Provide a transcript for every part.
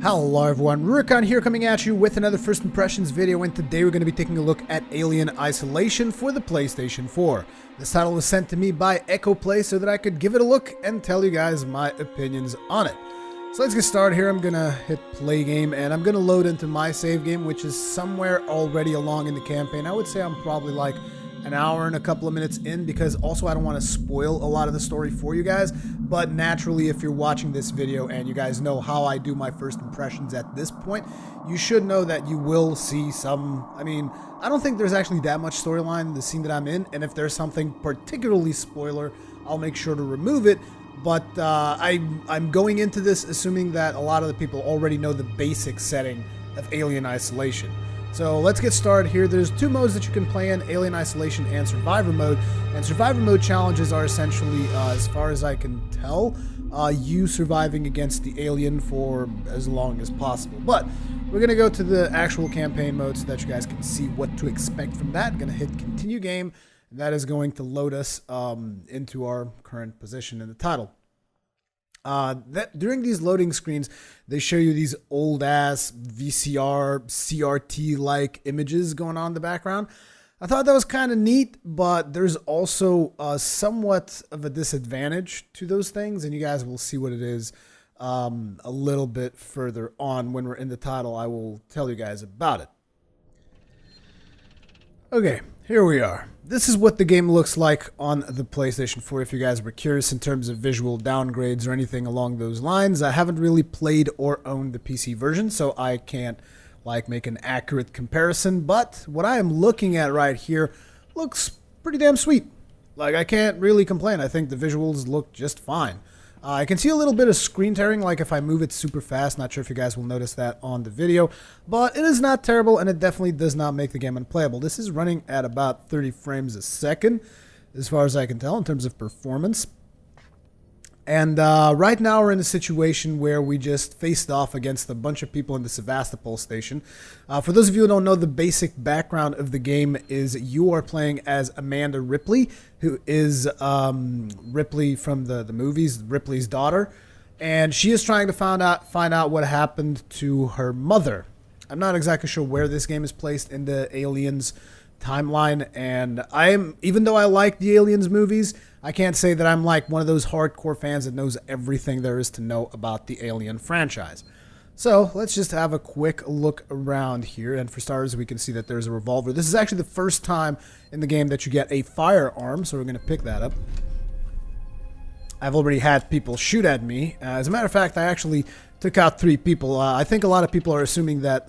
Hello everyone, Rurikhan here coming at you with another First Impressions video, and today we're going to be taking a look at Alien Isolation for the PlayStation 4. This title was sent to me by Ecoplay so that I could give it a look and tell you guys my opinions on it. So let's get started here. I'm going to hit play game and I'm going to load into my save game, which is somewhere already along in the campaign. I would say I'm probably like an hour and a couple of minutes in, because also I don't want to spoil a lot of the story for you guys. But naturally, if you're watching this video and you guys know how I do my first impressions at this point, you should know that you will see some, I don't think there's actually that much storyline in the scene that I'm in, and if there's something particularly spoiler, I'll make sure to remove it. But I'm going into this assuming that a lot of the people already know the basic setting of Alien Isolation. So let's get started here. There's two modes that you can play in, Alien Isolation and Survivor Mode. And Survivor Mode challenges are essentially, as far as I can tell, you surviving against the alien for as long as possible. But we're going to go to the actual campaign mode so that you guys can see what to expect from that. I'm going to hit Continue Game, and that is going to load us into our current position in the title. During these loading screens, they show you these old-ass VCR, CRT-like images going on in the background. I thought that was kind of neat, but there's also somewhat of a disadvantage to those things, and you guys will see what it is a little bit further on. When we're in the title, I will tell you guys about it. Okay, here we are. This is what the game looks like on the PlayStation 4, if you guys were curious in terms of visual downgrades or anything along those lines. I haven't really played or owned the PC version, so I can't make an accurate comparison, but what I am looking at right here looks pretty damn sweet. I can't really complain. I think the visuals look just fine. I can see a little bit of screen tearing, like if I move it super fast. Not sure if you guys will notice that on the video, but it is not terrible, and it definitely does not make the game unplayable. This is running at about 30 frames a second, as far as I can tell, in terms of performance. And right now we're in a situation where we just faced off against a bunch of people in the Sevastopol station. For those of you who don't know, the basic background of the game is you are playing as Amanda Ripley, who is Ripley from the movies, Ripley's daughter. And she is trying to find out what happened to her mother. I'm not exactly sure where this game is placed in the Aliens timeline, and even though I like the Aliens movies, I can't say that I'm like one of those hardcore fans that knows everything there is to know about the Alien franchise. So let's just have a quick look around here, and for starters we can see that there's a revolver. This is actually the first time in the game that you get a firearm, so we're going to pick that up. I've already had people shoot at me. As a matter of fact, I actually took out 3 people. I think a lot of people are assuming that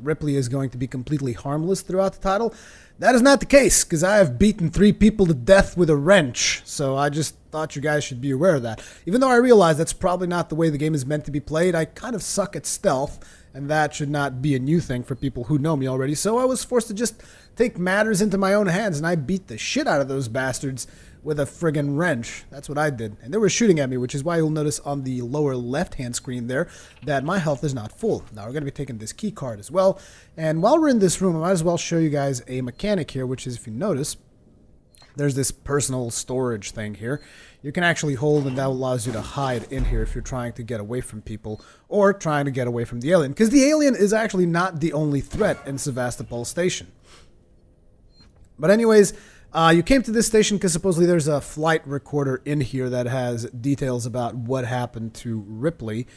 Ripley is going to be completely harmless throughout the title. That is not the case, because I have beaten 3 people to death with a wrench, so I just thought you guys should be aware of that. Even though I realize that's probably not the way the game is meant to be played, I kind of suck at stealth, and that should not be a new thing for people who know me already, so I was forced to just take matters into my own hands, and I beat the shit out of those bastards with a friggin' wrench. That's what I did. And they were shooting at me, which is why you'll notice on the lower left-hand screen there that my health is not full. Now we're going to be taking this key card as well. And while we're in this room, I might as well show you guys a mechanic here, which is, if you notice, there's this personal storage thing here. You can actually hold, and that allows you to hide in here if you're trying to get away from people or trying to get away from the alien. Because the alien is actually not the only threat in Sevastopol Station. But anyways, you came to this station because supposedly there's a flight recorder in here that has details about what happened to Ripley,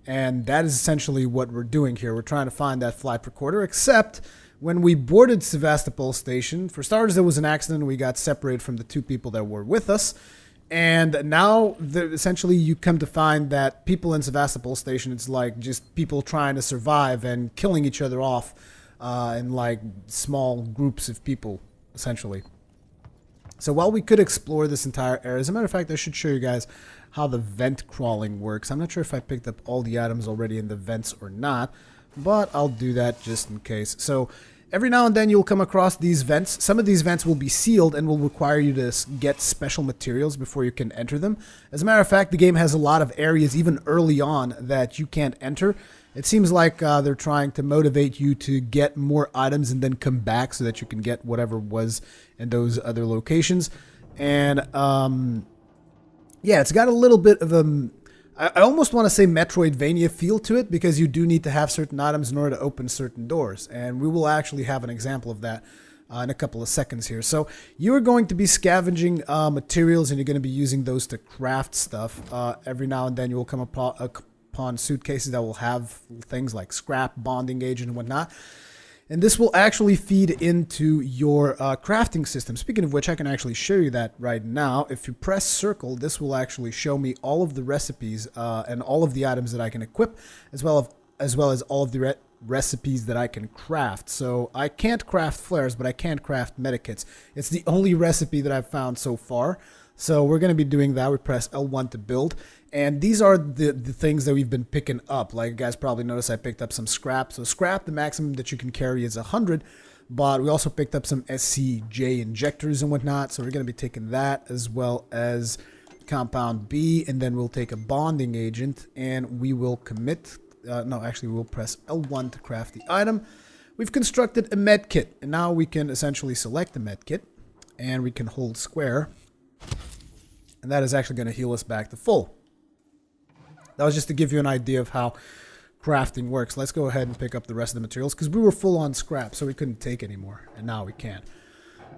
and that is essentially what we're doing here. We're trying to find that flight recorder, except when we boarded Sevastopol Station, for starters, there was an accident and we got separated from the 2 people that were with us, and now essentially you come to find that people in Sevastopol Station, it's like just people trying to survive and killing each other off in like small groups of people, essentially. So while we could explore this entire area, as a matter of fact, I should show you guys how the vent crawling works. I'm not sure if I picked up all the items already in the vents or not, but I'll do that just in case. So every now and then you'll come across these vents. Some of these vents will be sealed and will require you to get special materials before you can enter them. As a matter of fact, the game has a lot of areas even early on that you can't enter. It seems like they're trying to motivate you to get more items and then come back so that you can get whatever was in those other locations. And yeah, it's got a little bit of a I almost want to say Metroidvania feel to it, because you do need to have certain items in order to open certain doors. And we will actually have an example of that in a couple of seconds here. So you are going to be scavenging materials, and you're going to be using those to craft stuff. Every now and then you will come upon suitcases that will have things like scrap, bonding agent, and whatnot. And this will actually feed into your crafting system. Speaking of which, I can actually show you that right now. If you press circle, this will actually show me all of the recipes and all of the items that I can equip, as well as all of the recipes that I can craft. So I can't craft flares, but I can craft medikits. It's the only recipe that I've found so far. So we're going to be doing that. We press L1 to build. And these are the things that we've been picking up. Like you guys probably noticed, I picked up some scrap. So scrap, the maximum that you can carry is 100. But we also picked up some SCJ injectors and whatnot. So we're going to be taking that, as well as compound B. And then we'll take a bonding agent, and we will commit. No, actually we'll press L1 to craft the item. We've constructed a med kit. And now we can essentially select the med kit. And we can hold square. And that is actually going to heal us back to full. That was just to give you an idea of how crafting works. Let's go ahead and pick up the rest of the materials, because we were full on scrap, so we couldn't take any more, and now we can.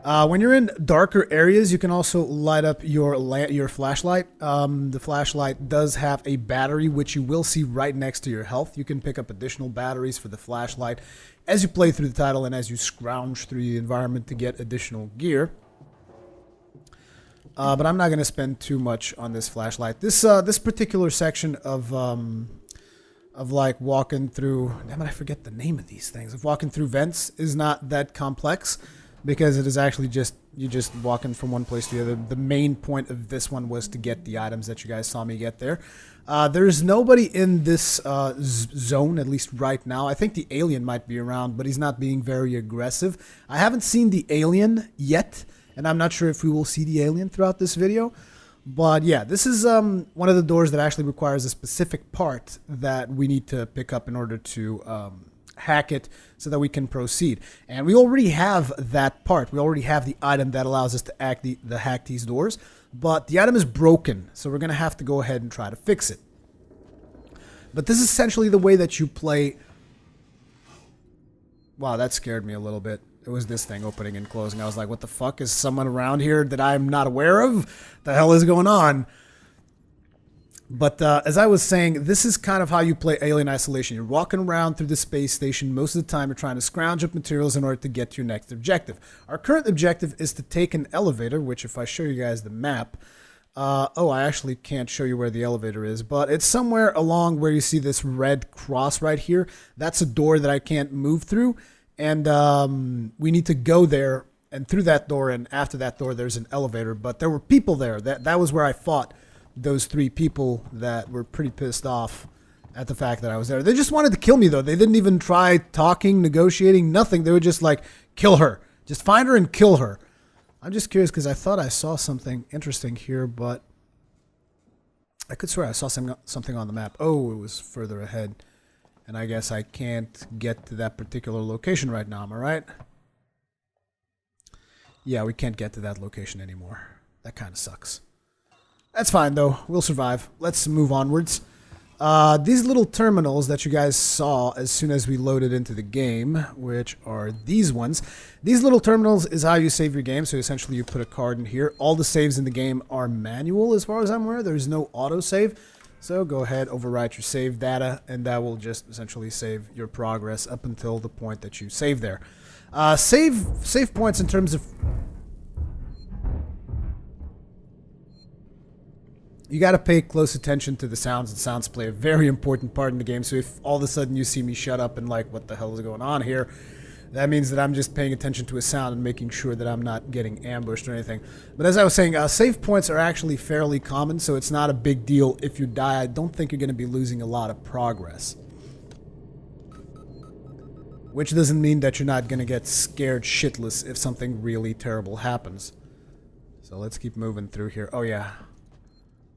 When you're in darker areas, you can also light up your flashlight. The flashlight does have a battery, which you will see right next to your health. You can pick up additional batteries for the flashlight as you play through the title and as you scrounge through the environment to get additional gear. But I'm not going to spend too much on this flashlight. This particular section of like walking through, damn it, I forget the name of these things. Of walking through vents is not that complex, because it is actually just walking from one place to the other. The main point of this one was to get the items that you guys saw me get there. There's nobody in this zone, at least right now. I think the alien might be around, but he's not being very aggressive. I haven't seen the alien yet. And I'm not sure if we will see the alien throughout this video. But yeah, this is one of the doors that actually requires a specific part that we need to pick up in order to hack it so that we can proceed. And we already have that part. We already have the item that allows us to hack these doors. But the item is broken, so we're going to have to go ahead and try to fix it. But this is essentially the way that you play. Wow, that scared me a little bit. It was this thing opening and closing. I was like, what the fuck? Is someone around here that I'm not aware of? The hell is going on? But as I was saying, this is kind of how you play Alien Isolation. You're walking around through the space station. Most of the time, you're trying to scrounge up materials in order to get to your next objective. Our current objective is to take an elevator, which if I show you guys the map... oh, I actually can't show you where the elevator is, but it's somewhere along where you see this red cross right here. That's a door that I can't move through. And we need to go there, and through that door, and after that door there's an elevator. But there were people there. That was where I fought those 3 people that were pretty pissed off at the fact that I was there. They just wanted to kill me, though. They didn't even try talking, negotiating, nothing. They were just like, kill her. Just find her and kill her. I'm just curious, because I thought I saw something interesting here, but I could swear I saw something on the map. Oh, it was further ahead. And I guess I can't get to that particular location right now, am I right? Yeah, we can't get to that location anymore. That kind of sucks. That's fine, though. We'll survive. Let's move onwards. These little terminals that you guys saw as soon as we loaded into the game, which are these ones. These little terminals is how you save your game. So essentially you put a card in here. All the saves in the game are manual as far as I'm aware. There's no autosave. So go ahead, overwrite your save data, and that will just essentially save your progress up until the point that you save there. Save points in terms of... You got to pay close attention to the sounds, and sounds play a very important part in the game. So if all of a sudden you see me shut up and like, what the hell is going on here? That means that I'm just paying attention to a sound and making sure that I'm not getting ambushed or anything. But as I was saying, save points are actually fairly common, so it's not a big deal if you die. I don't think you're going to be losing a lot of progress. Which doesn't mean that you're not going to get scared shitless if something really terrible happens. So let's keep moving through here. Oh yeah.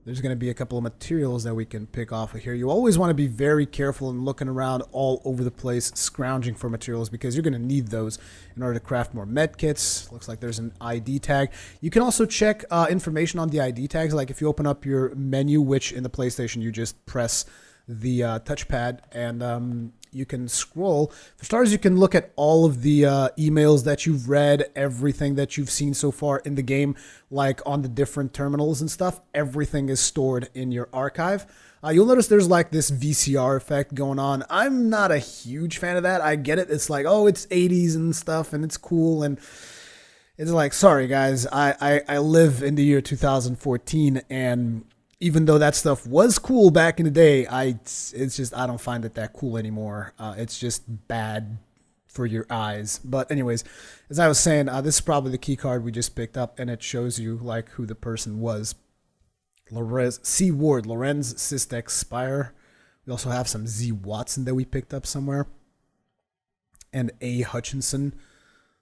There's going to be a couple of materials that we can pick off of here. You always want to be very careful and looking around all over the place, scrounging for materials, because you're going to need those in order to craft more med kits. Looks like there's an ID tag. You can also check information on the ID tags, like if you open up your menu, which in the PlayStation you just press the touchpad and you can scroll. For starters, you can look at all of the emails that you've read, everything that you've seen so far in the game, like on the different terminals and stuff. Everything is stored in your archive. You'll notice there's like this VCR effect going on. I'm not a huge fan of that. I get it. It's like, oh, it's 80s and stuff, and it's cool. And it's like, sorry, guys, I live in the year 2014, and even though that stuff was cool back in the day, it's just, I don't find it that cool anymore. It's just bad for your eyes. But anyways, as I was saying, this is probably the key card we just picked up, and it shows you like who the person was. C. Ward, Lorenz Sistek Spire. We also have some Z. Watson that we picked up somewhere. And A. Hutchinson.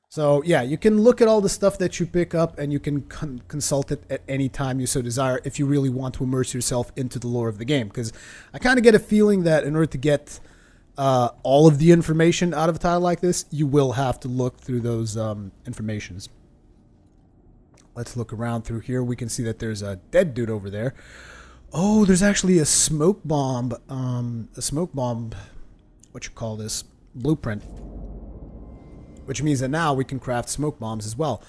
So yeah, you can look at all the stuff that you pick up, and you can consult it at any time you so desire if you really want to immerse yourself into the lore of the game. Because I kind of get a feeling that in order to get all of the information out of a title like this, you will have to look through those informations. Let's look around through here. We can see that there's a dead dude over there. Oh, there's actually a smoke bomb. What you call this? Blueprint. Which means that now we can craft smoke bombs as well.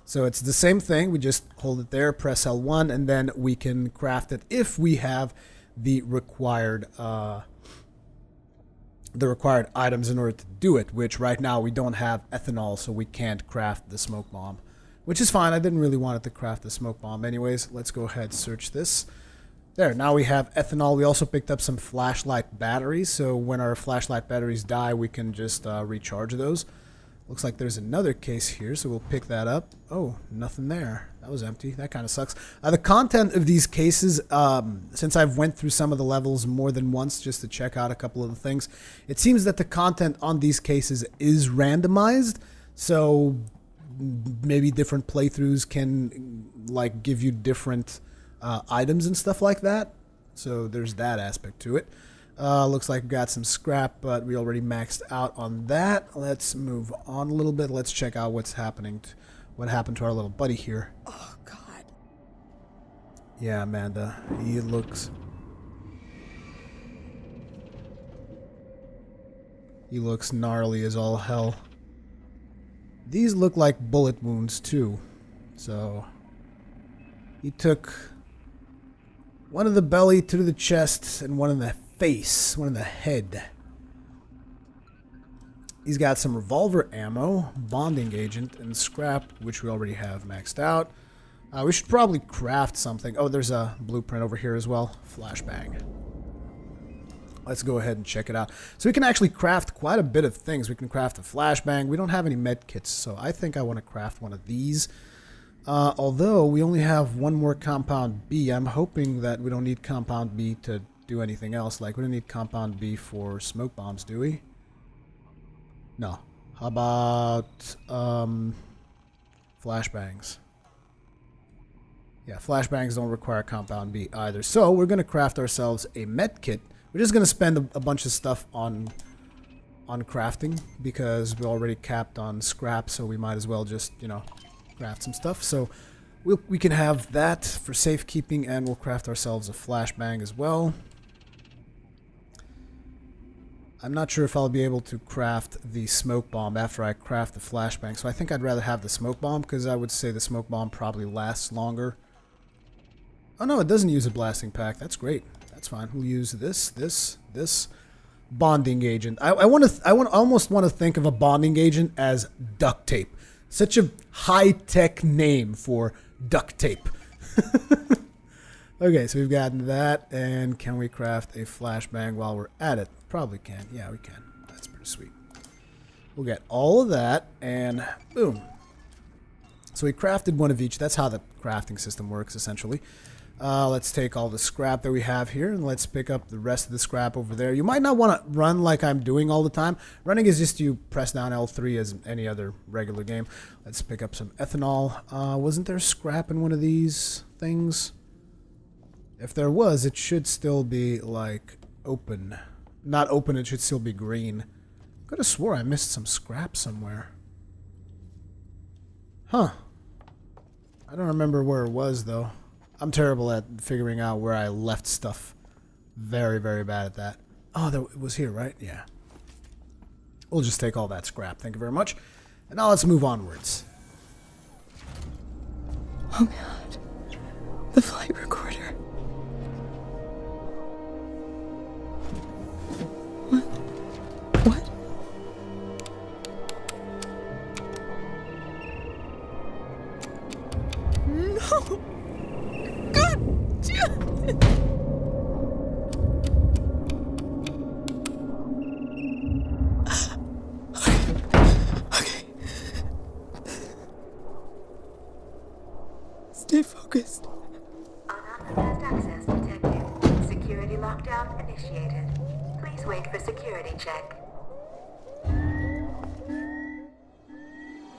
So it's the same thing. We just hold it there, press L1, and then we can craft it if we have the required items in order to do it. Which right now we don't have ethanol, so we can't craft the smoke bomb. Which is fine. I didn't really want it to craft the smoke bomb. Anyways, let's go ahead and search this. There, now we have ethanol. We also picked up some flashlight batteries. So when our flashlight batteries die, we can just recharge those. Looks like there's another case here, so we'll pick that up. Oh, nothing there. That was empty. That kind of sucks. The content of these cases, since I've went through some of the levels more than once just to check out a couple of the things, it seems that the content on these cases is randomized. So maybe different playthroughs can like give you different items and stuff like that. So there's that aspect to it. Looks like we got some scrap, but we already maxed out on that. Let's move on a little bit. Let's check out what's happening. What happened to our little buddy here? Oh, God. Yeah, Amanda. He looks gnarly as all hell. These look like bullet wounds, too. So he took one in the belly, two to the chest, and one in the face, one in the head. He's got some revolver ammo, bonding agent, and scrap, which we already have maxed out. We should probably craft something. Oh, there's a blueprint over here as well. Flashbang. Let's go ahead and check it out. So we can actually craft quite a bit of things. We can craft a flashbang. We don't have any med kits, so I think I want to craft one of these. Although we only have one more compound B, I'm hoping that we don't need compound B to do anything else. Like, we don't need compound B for smoke bombs, do we? No. How about flashbangs? Yeah, flashbangs don't require compound B either. So we're going to craft ourselves a med kit. We're just going to spend a bunch of stuff on crafting because we're already capped on scrap, so we might as well just, you know, craft some stuff. So we can have that for safekeeping, and we'll craft ourselves a flashbang as well. I'm not sure if I'll be able to craft the smoke bomb after I craft the flashbang, so I think I'd rather have the smoke bomb, because I would say the smoke bomb probably lasts longer. Oh no, it doesn't use a blasting pack. That's great. That's fine. We'll use this bonding agent. I almost want to think of a bonding agent as duct tape. Such a high-tech name for duct tape. Okay, so we've gotten that, and can we craft a flashbang while we're at it? Probably can. Yeah, we can. That's pretty sweet. We'll get all of that, and boom. So we crafted one of each. That's how the crafting system works, essentially. Let's take all the scrap that we have here, and let's pick up the rest of the scrap over there. You might not want to run like I'm doing all the time. Running is just you press down L3 as any other regular game. Let's pick up some ethanol. Wasn't there scrap in one of these things? If there was, it should still be, like, open. Not open, it should still be green. Could have swore I missed some scrap somewhere. Huh. I don't remember where it was, though. I'm terrible at figuring out where I left stuff. Very, very bad at that. Oh, it was here, right? Yeah. We'll just take all that scrap. Thank you very much. And now let's move onwards. Oh god. The flight recorder. What? What? No! God damn it! Okay. Stay focused. Unauthorized access detected. Security lockdown initiated. Please wait for security check.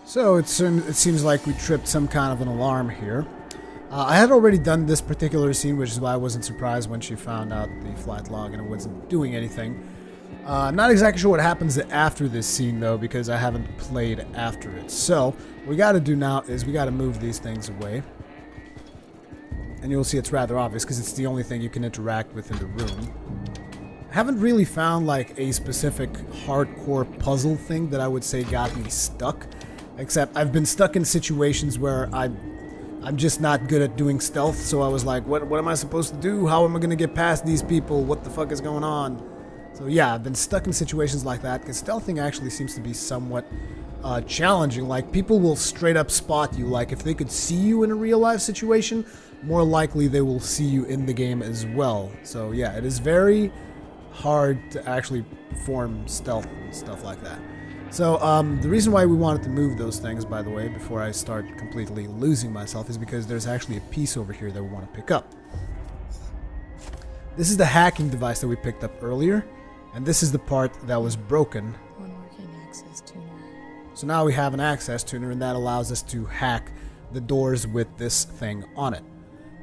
So it seems like we tripped some kind of an alarm here. I had already done this particular scene, which is why I wasn't surprised when she found out the flight log and it wasn't doing anything. I'm not exactly sure what happens after this scene, though, because I haven't played after it. So what we got to do now is we got to move these things away. And you'll see it's rather obvious because it's the only thing you can interact with in the room. I haven't really found like a specific hardcore puzzle thing that I would say got me stuck. Except I've been stuck in situations where I'm just not good at doing stealth, so I was like, what am I supposed to do? How am I going to get past these people? What the fuck is going on? So yeah, I've been stuck in situations like that, because stealthing actually seems to be somewhat challenging. Like, people will straight up spot you. Like, if they could see you in a real life situation, more likely they will see you in the game as well. So yeah, it is very hard to actually perform stealth and stuff like that. So, the reason why we wanted to move those things, by the way, before I start completely losing myself, is because there's actually a piece over here that we want to pick up. This is the hacking device that we picked up earlier, and this is the part that was broken. One working access tuner. So now we have an access tuner, and that allows us to hack the doors with this thing on it.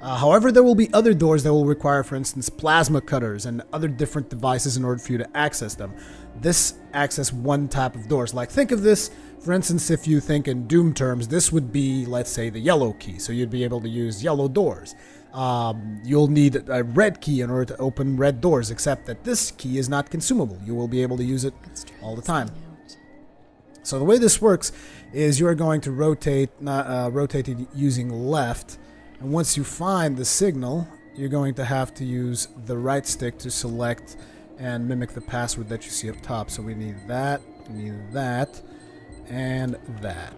However, there will be other doors that will require, for instance, plasma cutters and other different devices in order for you to access them. This access one type of doors. Like, think of this, for instance, if you think in Doom terms, this would be, let's say, the yellow key. So you'd be able to use yellow doors. You'll need a red key in order to open red doors, except that this key is not consumable. You will be able to use it all the time. So the way this works is you're going to rotate it using left. And once you find the signal, you're going to have to use the right stick to select and mimic the password that you see up top. So we need that, and that.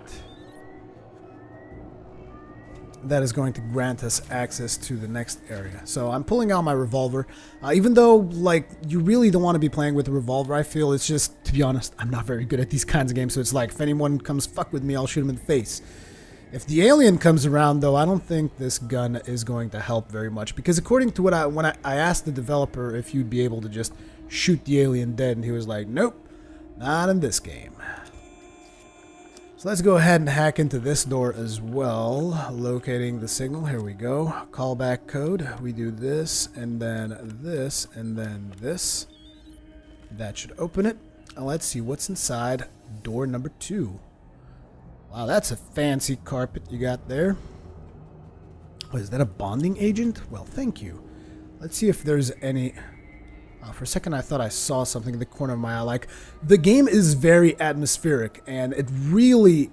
That is going to grant us access to the next area. So I'm pulling out my revolver. Even though, like, you really don't want to be playing with a revolver, I feel it's just, to be honest, I'm not very good at these kinds of games. So it's like, if anyone comes fuck with me, I'll shoot him in the face. If the alien comes around, though, I don't think this gun is going to help very much. Because according to what when I asked the developer if you'd be able to just shoot the alien dead, and he was like, nope, not in this game. So let's go ahead and hack into this door as well. Locating the signal, here we go. Callback code, we do this, and then this, and then this. That should open it. And let's see what's inside door number 2. Wow, that's a fancy carpet you got there. Oh, is that a bonding agent? Well, thank you. Let's see if there's any... for a second I thought I saw something in the corner of my eye. Like, the game is very atmospheric, and it really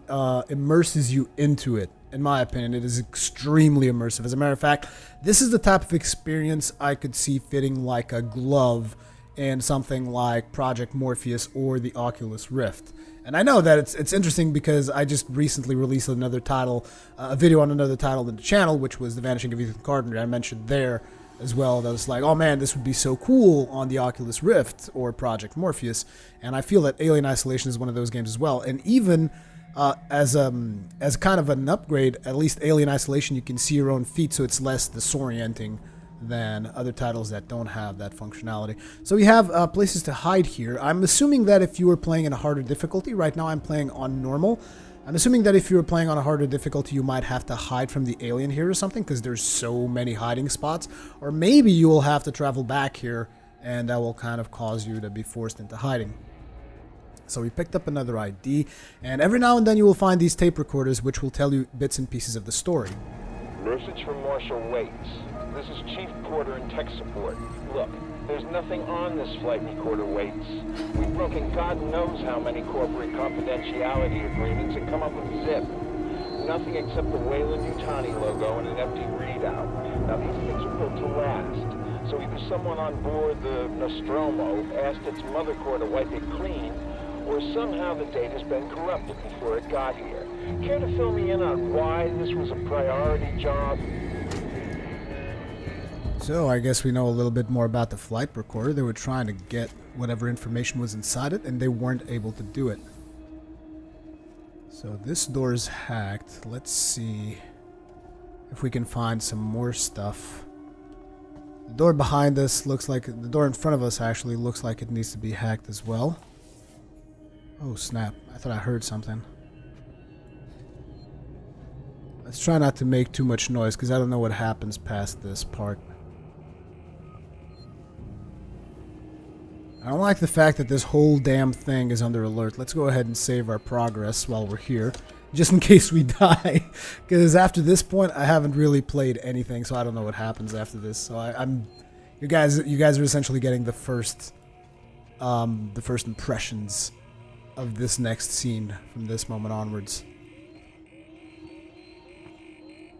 immerses you into it. In my opinion, it is extremely immersive. As a matter of fact, this is the type of experience I could see fitting like a glove in something like Project Morpheus or the Oculus Rift. And I know that it's interesting because I just recently released another title, a video on another title in the channel, which was The Vanishing of Ethan Carpenter. I mentioned there as well that was like, oh man, this would be so cool on the Oculus Rift or Project Morpheus. And I feel that Alien Isolation is one of those games as well. And even as kind of an upgrade, at least Alien Isolation, you can see your own feet, so it's less disorienting than other titles that don't have that functionality. So we have places to hide here. I'm assuming that if you were playing in a harder difficulty, right now I'm playing on normal, I'm assuming that if you were playing on a harder difficulty, you might have to hide from the alien here or something, because there's so many hiding spots. Or maybe you will have to travel back here, and that will kind of cause you to be forced into hiding. So we picked up another ID, and every now and then you will find these tape recorders, which will tell you bits and pieces of the story. Message from Marshal Waits. This is Chief Porter in tech support. Look, there's nothing on this flight recorder, Waits. We've broken God knows how many corporate confidentiality agreements and come up with zip. Nothing except the Weyland-Yutani logo and an empty readout. Now these things are built to last. So either someone on board the Nostromo asked its mothercore to wipe it clean, or somehow the data's been corrupted before it got here. Care to fill me in on why this was a priority job? So I guess we know a little bit more about the flight recorder. They were trying to get whatever information was inside it, and they weren't able to do it. So this door is hacked. Let's see if we can find some more stuff. The door behind us looks like... the door in front of us actually looks like it needs to be hacked as well. Oh snap, I thought I heard something. Let's try not to make too much noise, because I don't know what happens past this part. I don't like the fact that this whole damn thing is under alert. Let's go ahead and save our progress while we're here, just in case we die. Because after this point, I haven't really played anything, so I don't know what happens after this. So you guys are essentially getting the first impressions of this next scene from this moment onwards.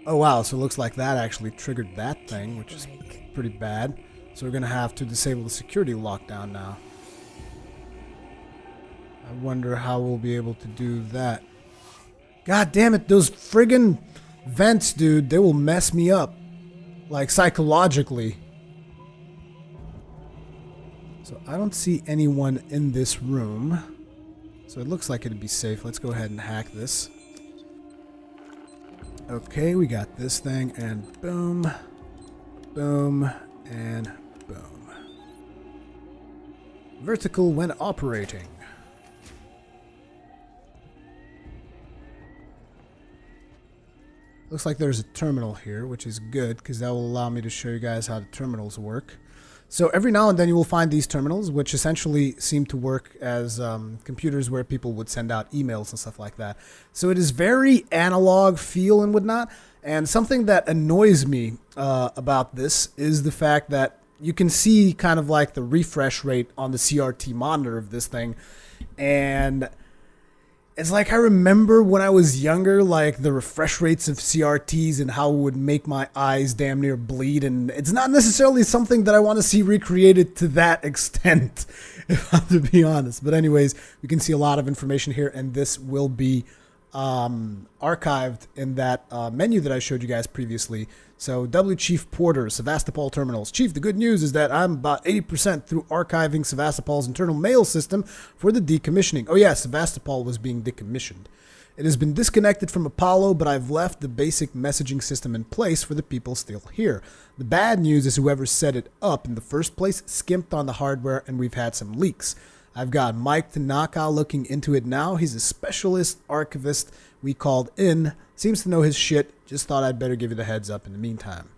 Oh wow, so it looks like that actually triggered that thing, which is pretty bad. So we're gonna have to disable the security lockdown now. I wonder how we'll be able to do that. God damn it, those friggin' vents, dude, they will mess me up. Like, psychologically. So I don't see anyone in this room. So it looks like it'd be safe. Let's go ahead and hack this. Okay, we got this thing, and boom, boom, and boom. Vertical when operating. Looks like there's a terminal here, which is good, because that will allow me to show you guys how the terminals work. So every now and then you will find these terminals, which essentially seem to work as computers where people would send out emails and stuff like that. So it is very analog feel and whatnot. And something that annoys me about this is the fact that you can see kind of like the refresh rate on the CRT monitor of this thing. And it's like I remember when I was younger, like the refresh rates of CRTs and how it would make my eyes damn near bleed. And it's not necessarily something that I want to see recreated to that extent, if I have to be honest. But anyways, we can see a lot of information here, and this will be archived in that menu that I showed you guys previously. So W Chief Porter, Sevastopol Terminals. Chief, the good news is that I'm about 80% through archiving Sevastopol's internal mail system for the decommissioning. Oh yeah, Sevastopol was being decommissioned. It has been disconnected from Apollo, but I've left the basic messaging system in place for the people still here. The bad news is whoever set it up in the first place skimped on the hardware, and we've had some leaks. I've got Mike Tanaka looking into it now. He's a specialist archivist we called in. Seems to know his shit. Just thought I'd better give you the heads up in the meantime.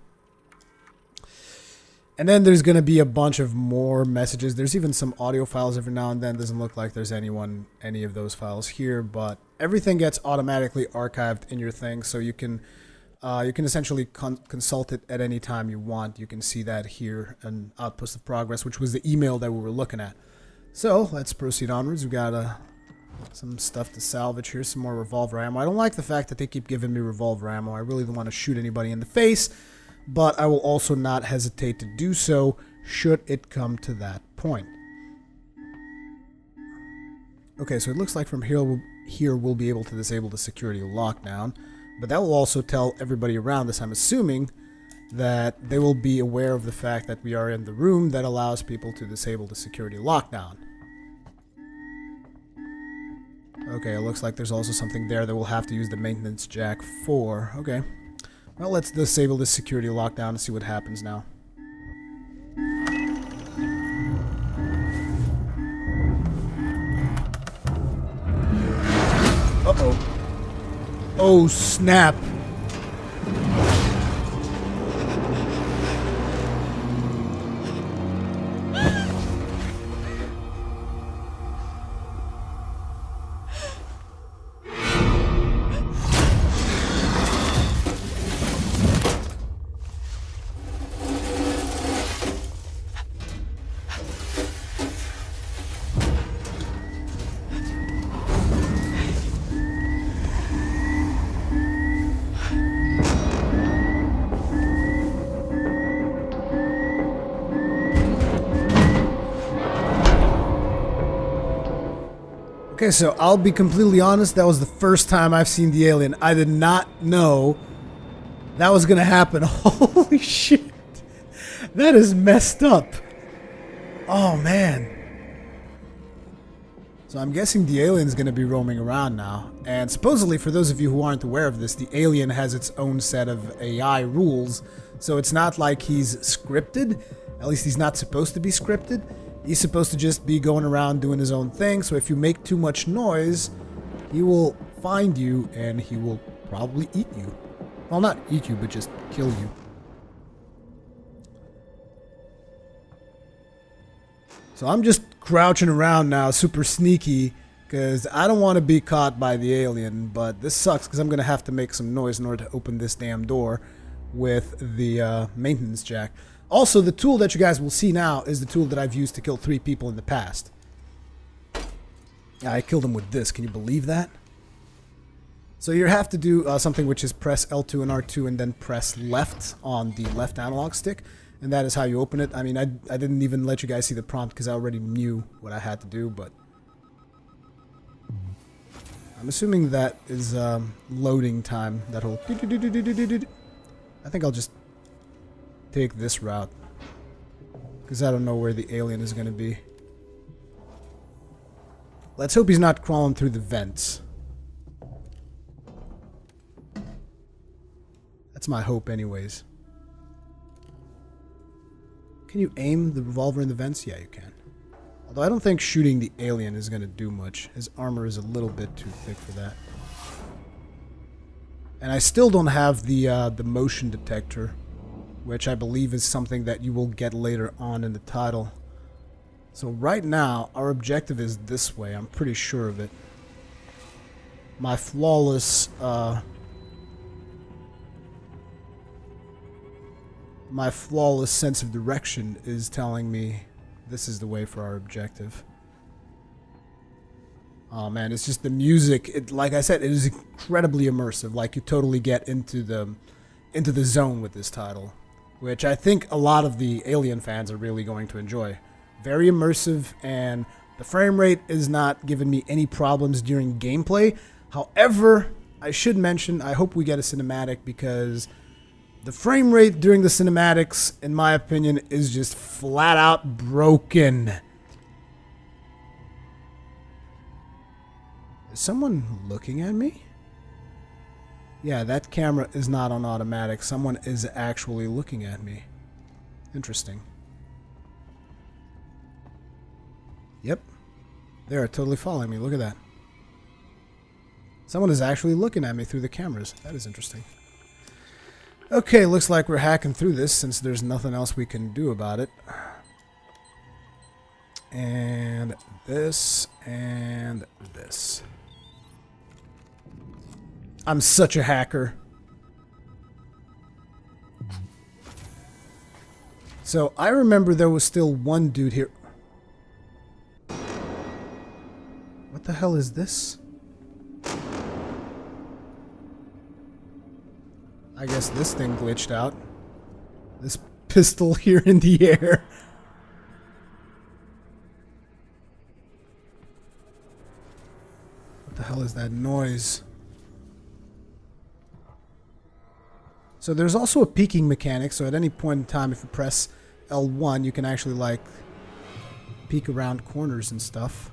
And then there's going to be a bunch of more messages. There's even some audio files every now and then. Doesn't look like there's any of those files here, but everything gets automatically archived in your thing, so you can essentially consult it at any time you want. You can see that here in Outpost of Progress, which was the email that we were looking at. So let's proceed onwards. We've got some stuff to salvage here, some more revolver ammo. I don't like the fact that they keep giving me revolver ammo. I really don't want to shoot anybody in the face, but I will also not hesitate to do so should it come to that point. Okay, so it looks like from here we'll be able to disable the security lockdown, but that will also tell everybody around us, I'm assuming, that they will be aware of the fact that we are in the room that allows people to disable the security lockdown. Okay, it looks like there's also something there that we'll have to use the maintenance jack for. Okay. Well, let's disable this security lockdown and see what happens now. Uh-oh. Oh, snap. Okay, so I'll be completely honest, that was the first time I've seen the alien. I did not know that was gonna happen. Holy shit. That is messed up. Oh, man. So I'm guessing the alien's gonna be roaming around now. And supposedly, for those of you who aren't aware of this, the alien has its own set of AI rules. So it's not like he's scripted. At least he's not supposed to be scripted. He's supposed to just be going around doing his own thing, so if you make too much noise, he will find you and he will probably eat you. Well, not eat you, but just kill you. So I'm just crouching around now, super sneaky, because I don't want to be caught by the alien, but this sucks because I'm going to have to make some noise in order to open this damn door with the maintenance jack. Also, the tool that you guys will see now is the tool that I've used to kill 3 people in the past. I killed them with this. Can you believe that? So you have to do something which is press L2 and R2 and then press left on the left analog stick. And that is how you open it. I mean, I didn't even let you guys see the prompt because I already knew what I had to do, but... I'm assuming that is loading time, that whole... I think I'll just take this route, because I don't know where the alien is going to be. Let's hope he's not crawling through the vents. That's my hope anyways. Can you aim the revolver in the vents? Yeah, you can. Although I don't think shooting the alien is going to do much. His armor is a little bit too thick for that. And I still don't have the motion detector, which I believe is something that you will get later on in the title. So right now, our objective is this way. I'm pretty sure of it. My flawless sense of direction is telling me this is the way for our objective. Oh man, it's just the music. Like I said, it is incredibly immersive. Like you totally get into the zone with this title, which I think a lot of the Alien fans are really going to enjoy. Very immersive, and the frame rate is not giving me any problems during gameplay. However, I should mention, I hope we get a cinematic, because the frame rate during the cinematics, in my opinion, is just flat out broken. Is someone looking at me? Yeah, that camera is not on automatic. Someone is actually looking at me. Interesting. Yep. They're totally following me. Look at that. Someone is actually looking at me through the cameras. That is interesting. Okay, looks like we're hacking through this since there's nothing else we can do about it. And this and this. I'm such a hacker. So I remember there was still one dude here. What the hell is this? I guess this thing glitched out. This pistol here in the air. What the hell is that noise? So there's also a peeking mechanic, so at any point in time if you press L1 you can actually like peek around corners and stuff.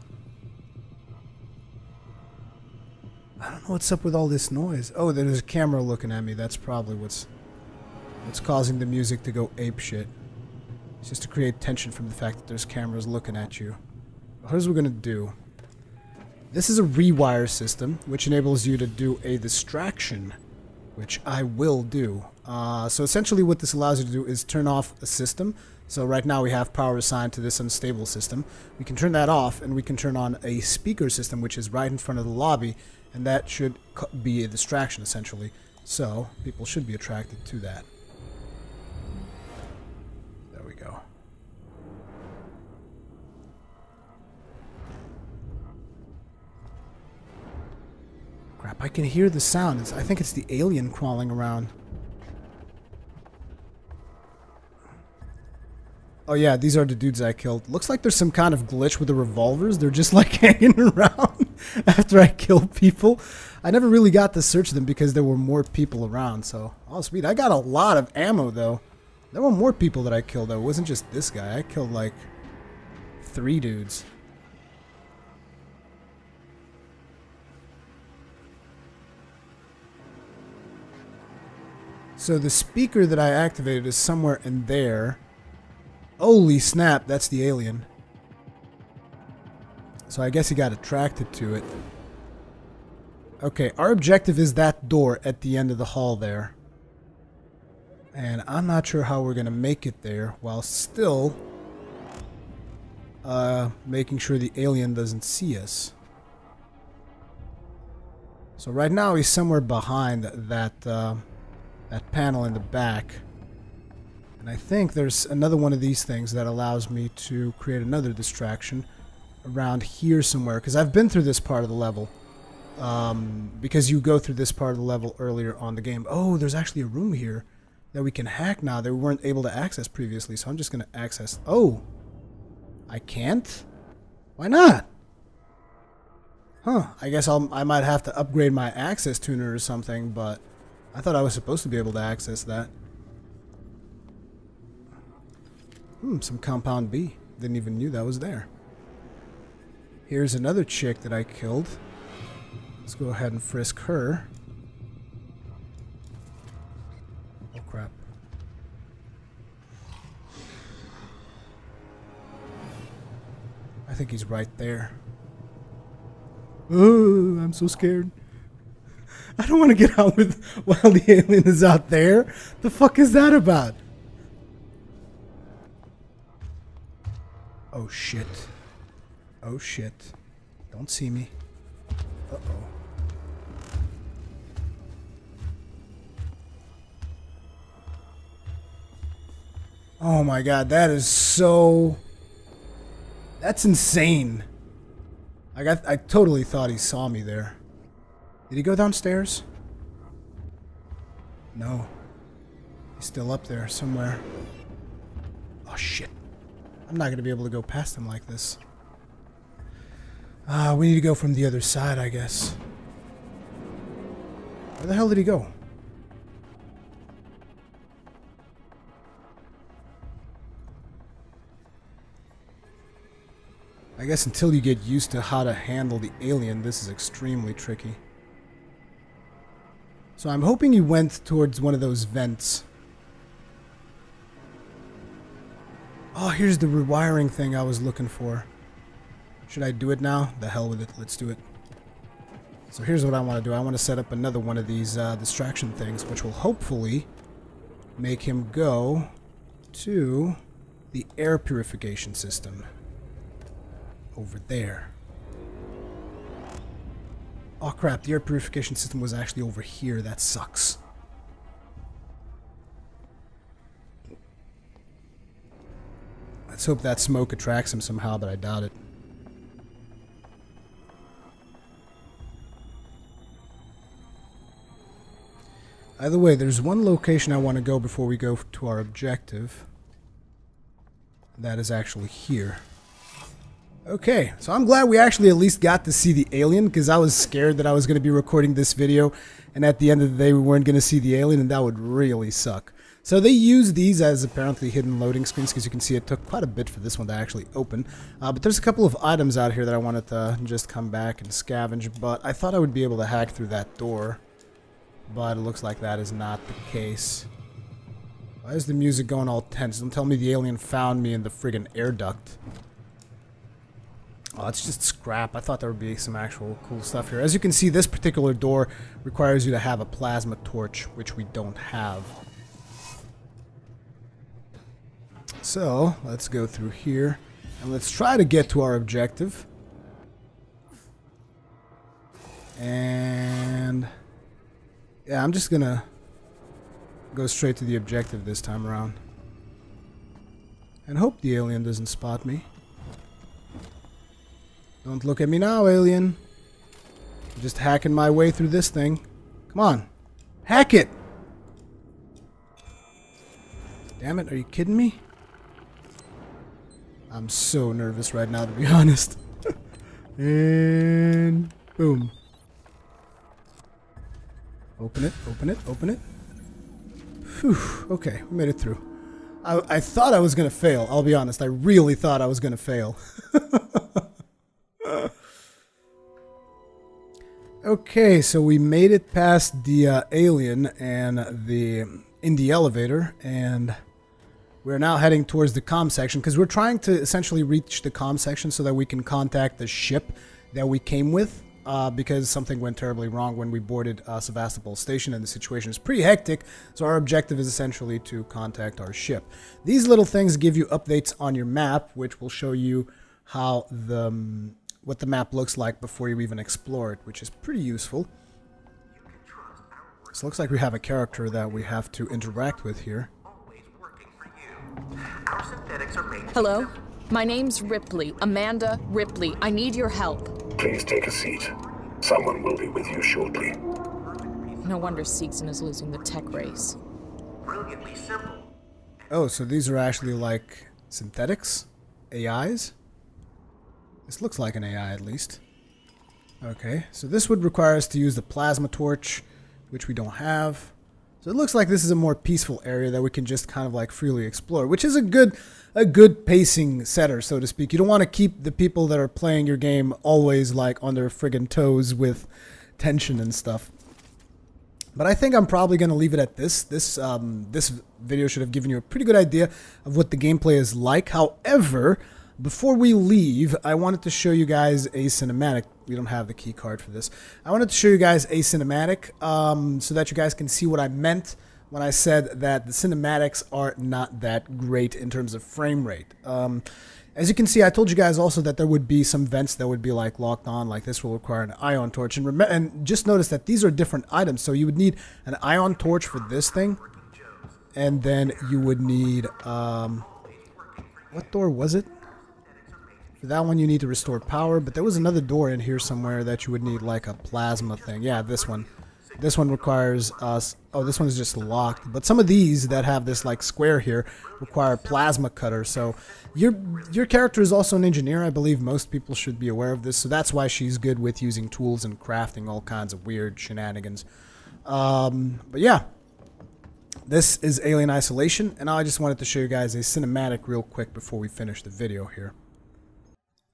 I don't know what's up with all this noise. Oh, there's a camera looking at me. That's probably what's causing the music to go apeshit. It's just to create tension from the fact that there's cameras looking at you. Here's what we're gonna do. This is a Rewire system, which enables you to do a distraction, which I will do. So essentially what this allows you to do is turn off a system. So right now we have power assigned to this unstable system. We can turn that off, and we can turn on a speaker system, which is right in front of the lobby, and that should be a distraction, essentially. So people should be attracted to that. There we go. Crap, I can hear the sound. I think it's the alien crawling around. Oh yeah, these are the dudes I killed. Looks like there's some kind of glitch with the revolvers. They're just like hanging around after I kill people. I never really got to search them because there were more people around, so... Oh, sweet. I got a lot of ammo, though. There were more people that I killed, though. It wasn't just this guy. I killed, like, 3 dudes. So the speaker that I activated is somewhere in there. Holy snap, that's the alien. So I guess he got attracted to it. Okay, our objective is that door at the end of the hall there. And I'm not sure how we're going to make it there while still making sure the alien doesn't see us. So right now he's somewhere behind that panel in the back. And I think there's another one of these things that allows me to create another distraction around here somewhere. Because I've been through this part of the level. Because you go through this part of the level earlier on the game. Oh, there's actually a room here that we can hack now that we weren't able to access previously. So I'm just going to access... Oh! I can't? Why not? Huh. I guess I might have to upgrade my access tuner or something, but I thought I was supposed to be able to access that. Some compound B. Didn't even knew that was there. Here's another chick that I killed. Let's go ahead and frisk her. Oh crap. I think he's right there. Oh, I'm so scared. I don't want to get out with while the alien is out there. The fuck is that about? Oh shit. Oh shit. Don't see me. Uh-oh. Oh my god, that is so... That's insane. I totally thought he saw me there. Did he go downstairs? No. He's still up there somewhere. Oh shit. I'm not going to be able to go past him like this. We need to go from the other side, I guess. Where the hell did he go? I guess until you get used to how to handle the alien, this is extremely tricky. So I'm hoping he went towards one of those vents. Oh, here's the rewiring thing I was looking for. Should I do it now? The hell with it. Let's do it. So here's what I want to do. I want to set up another one of these distraction things, which will hopefully make him go to the air purification system. Over there. Oh crap, the air purification system was actually over here. That sucks. Let's hope that smoke attracts him somehow, but I doubt it. Either way, there's one location I want to go before we go to our objective. That is actually here. Okay, so I'm glad we actually at least got to see the alien, because I was scared that I was going to be recording this video and at the end of the day we weren't going to see the alien, and that would really suck. So they use these as apparently hidden loading screens, because you can see it took quite a bit for this one to actually open. But there's a couple of items out here that I wanted to just come back and scavenge, but I thought I would be able to hack through that door. But it looks like that is not the case. Why is the music going all tense? Don't tell me the alien found me in the friggin' air duct. Oh, it's just scrap. I thought there would be some actual cool stuff here. As you can see, this particular door requires you to have a plasma torch, which we don't have. So, let's go through here, and let's try to get to our objective. And yeah, I'm just gonna go straight to the objective this time around. And hope the alien doesn't spot me. Don't look at me now, alien. I'm just hacking my way through this thing. Come on. Hack it! Damn it, are you kidding me? I'm so nervous right now, to be honest. And boom. Open it, open it, open it. Phew, okay, we made it through. I thought I was gonna fail, I'll be honest. I really thought I was gonna fail. Okay, so we made it past the alien and in the elevator, and we're now heading towards the comm section because we're trying to essentially reach the comm section so that we can contact the ship that we came with, because something went terribly wrong when we boarded Sevastopol station, and the situation is pretty hectic. So our objective is essentially to contact our ship. These little things give you updates on your map, which will show you how what the map looks like before you even explore it, which is pretty useful. So it looks like we have a character that we have to interact with here. Hello? My name's Ripley. Amanda Ripley. I need your help. Please take a seat. Someone will be with you shortly. No wonder Seegson is losing the tech race. Brilliantly simple. Oh, so these are actually like synthetics? AIs? This looks like an AI at least. Okay, so this would require us to use the plasma torch, which we don't have. So it looks like this is a more peaceful area that we can just kind of like freely explore, which is a good pacing setter, so to speak. You don't want to keep the people that are playing your game always like on their friggin' toes with tension and stuff. But I think I'm probably going to leave it at this. This video should have given you a pretty good idea of what the gameplay is like. However, before we leave, I wanted to show you guys a cinematic. We don't have the key card for this. I wanted to show you guys a cinematic so that you guys can see what I meant when I said that the cinematics are not that great in terms of frame rate. As you can see, I told you guys also that there would be some vents that would be like locked on, like this will require an ion torch. And just notice that these are different items. So you would need an ion torch for this thing, and then you would need what door was it? For that one, you need to restore power, but there was another door in here somewhere that you would need like a plasma thing. Yeah, this one. This one requires us. Oh, this one is just locked. But some of these that have this like square here require plasma cutter. So your character is also an engineer. I believe most people should be aware of this. So that's why she's good with using tools and crafting all kinds of weird shenanigans. But yeah, this is Alien Isolation, and I just wanted to show you guys a cinematic real quick before we finish the video here.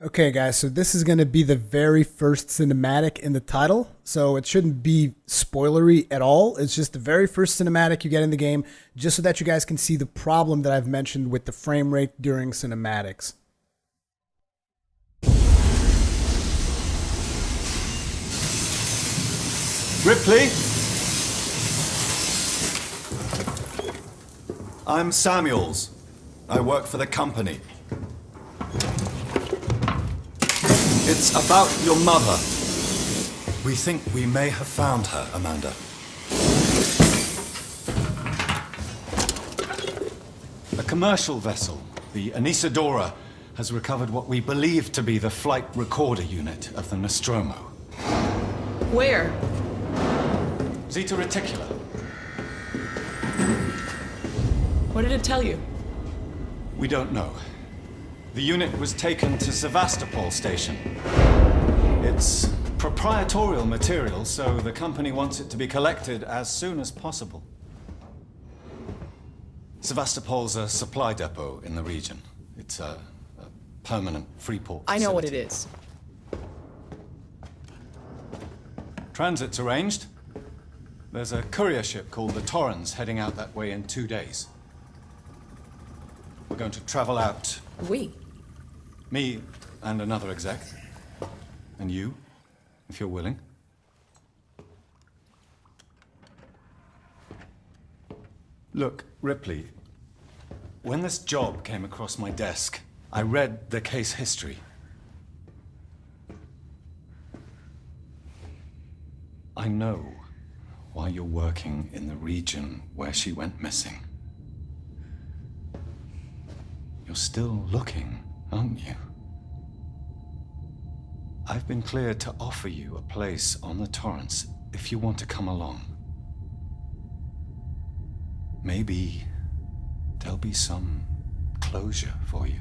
Okay guys, so this is going to be the very first cinematic in the title, so it shouldn't be spoilery at all. It's just the very first cinematic you get in the game, just so that you guys can see the problem that I've mentioned with the frame rate during cinematics. Ripley? I'm Samuels. I work for the company. It's about your mother. We think we may have found her, Amanda. A commercial vessel, the Anisadora, has recovered what we believe to be the flight recorder unit of the Nostromo. Where? Zeta Reticula. What did it tell you? We don't know. The unit was taken to Sevastopol station. It's proprietorial material, so the company wants it to be collected as soon as possible. Sevastopol's a supply depot in the region. It's a permanent free port facility. I know what it is. Transit's arranged. There's a courier ship called the Torrens heading out that way in 2 days. We're going to travel out. We? Me, and another exec. And you, if you're willing. Look, Ripley, when this job came across my desk, I read the case history. I know why you're working in the region where she went missing. You're still looking, aren't you? I've been cleared to offer you a place on the Torrance if you want to come along. Maybe there'll be some closure for you.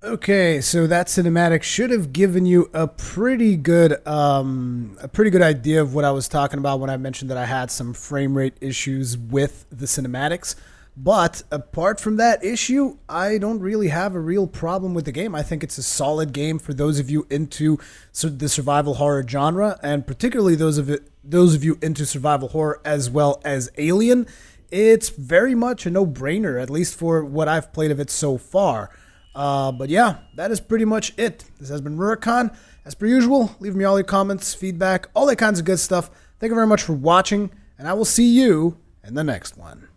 Okay, so that cinematic should have given you a pretty good idea of what I was talking about when I mentioned that I had some frame rate issues with the cinematics. But apart from that issue, I don't really have a real problem with the game. I think it's a solid game for those of you into the survival horror genre, and particularly those of you into survival horror as well as Alien. It's very much a no-brainer, at least for what I've played of it so far. But yeah, that is pretty much it. This has been Rurikhan. As per usual, leave me all your comments, feedback, all that kinds of good stuff. Thank you very much for watching, and I will see you in the next one.